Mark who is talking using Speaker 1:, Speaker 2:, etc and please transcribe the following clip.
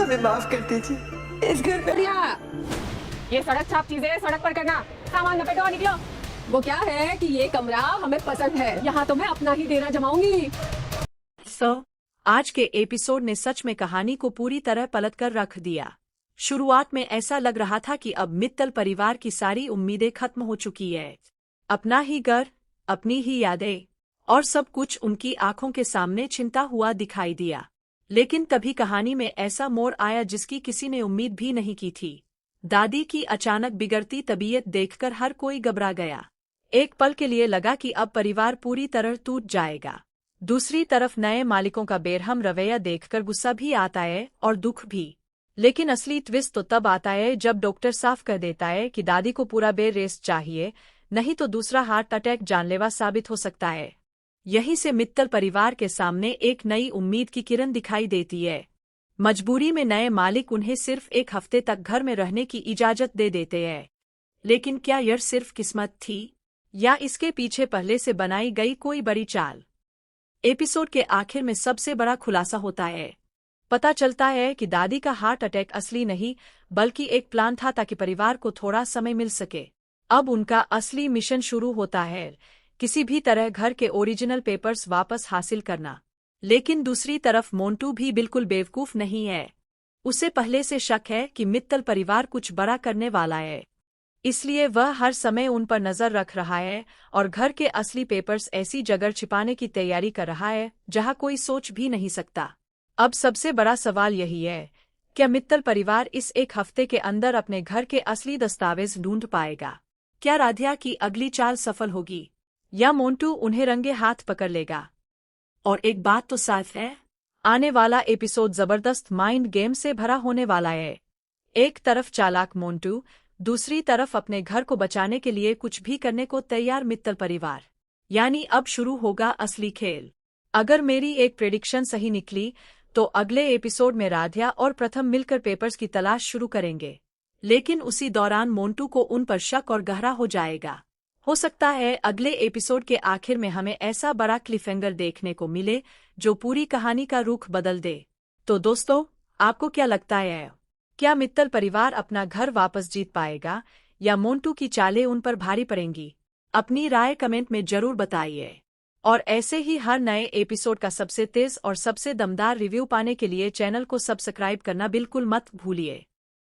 Speaker 1: हमें माफ कर दीजिए। इस घर में
Speaker 2: ये सड़क छाप चीजें सड़क पर करना, सामान लपेटो और निकलो। वो क्या है कि ये कमरा हमें पसंद है, यहाँ तो मैं अपना ही डेरा जमाऊंगी।
Speaker 3: आज के एपिसोड ने सच में कहानी को पूरी तरह पलटकर रख दिया। शुरुआत में ऐसा लग रहा था कि अब मित्तल परिवार की सारी उम्मीदें खत्म हो चुकी है। अपना ही घर, अपनी ही यादें और सब कुछ उनकी आंखों के सामने छिनता हुआ दिखाई दिया। लेकिन तभी कहानी में ऐसा मोड़ आया जिसकी किसी ने उम्मीद भी नहीं की थी। दादी की अचानक बिगड़ती तबीयत देखकर हर कोई घबरा गया। एक पल के लिए लगा कि अब परिवार पूरी तरह टूट जाएगा। दूसरी तरफ नए मालिकों का बेरहम रवैया देखकर गुस्सा भी आता है और दुख भी। लेकिन असली ट्विस्ट तो तब आता है जब डॉक्टर साफ कर देता है कि दादी को पूरा बेड रेस्ट चाहिए, नहीं तो दूसरा हार्ट अटैक जानलेवा साबित हो सकता है। यहीं से मित्तल परिवार के सामने एक नई उम्मीद की किरण दिखाई देती है। मजबूरी में नए मालिक उन्हें सिर्फ एक हफ्ते तक घर में रहने की इजाजत दे देते हैं। लेकिन क्या यह सिर्फ किस्मत थी या इसके पीछे पहले से बनाई गई कोई बड़ी चाल? एपिसोड के आखिर में सबसे बड़ा खुलासा होता है। पता चलता है कि दादी का हार्ट अटैक असली नहीं बल्कि एक प्लान था ताकि परिवार को थोड़ा समय मिल सके। अब उनका असली मिशन शुरू होता है, किसी भी तरह घर के ओरिजिनल पेपर्स वापस हासिल करना। लेकिन दूसरी तरफ मोंटू भी बिल्कुल बेवकूफ नहीं है। उसे पहले से शक है कि मित्तल परिवार कुछ बड़ा करने वाला है, इसलिए वह हर समय उन पर नजर रख रहा है और घर के असली पेपर्स ऐसी जगह छिपाने की तैयारी कर रहा है जहां कोई सोच भी नहीं सकता। अब सबसे बड़ा सवाल यही है, क्या मित्तल परिवार इस एक हफ्ते के अंदर अपने घर के असली दस्तावेज ढूंढ पाएगा? क्या राधिया की अगली चाल सफल होगी या मोंटू उन्हें रंगे हाथ पकड़ लेगा? और एक बात तो साफ है, आने वाला एपिसोड जबरदस्त माइंड गेम से भरा होने वाला है। एक तरफ चालाक मोंटू, दूसरी तरफ अपने घर को बचाने के लिए कुछ भी करने को तैयार मित्तल परिवार। यानी अब शुरू होगा असली खेल। अगर मेरी एक प्रेडिक्शन सही निकली तो अगले एपिसोड में राधिया और प्रथम मिलकर पेपर्स की तलाश शुरू करेंगे। लेकिन उसी दौरान मोंटू को उन पर शक और गहरा हो जाएगा। हो सकता है अगले एपिसोड के आखिर में हमें ऐसा बड़ा क्लिफहैंगर देखने को मिले जो पूरी कहानी का रुख बदल दे। तो दोस्तों, आपको क्या लगता है? क्या मित्तल परिवार अपना घर वापस जीत पाएगा या मोंटू की चालें उन पर भारी पड़ेंगी? अपनी राय कमेंट में जरूर बताइए। और ऐसे ही हर नए एपिसोड का सबसे तेज और सबसे दमदार रिव्यू पाने के लिए चैनल को सब्सक्राइब करना बिल्कुल मत भूलिए।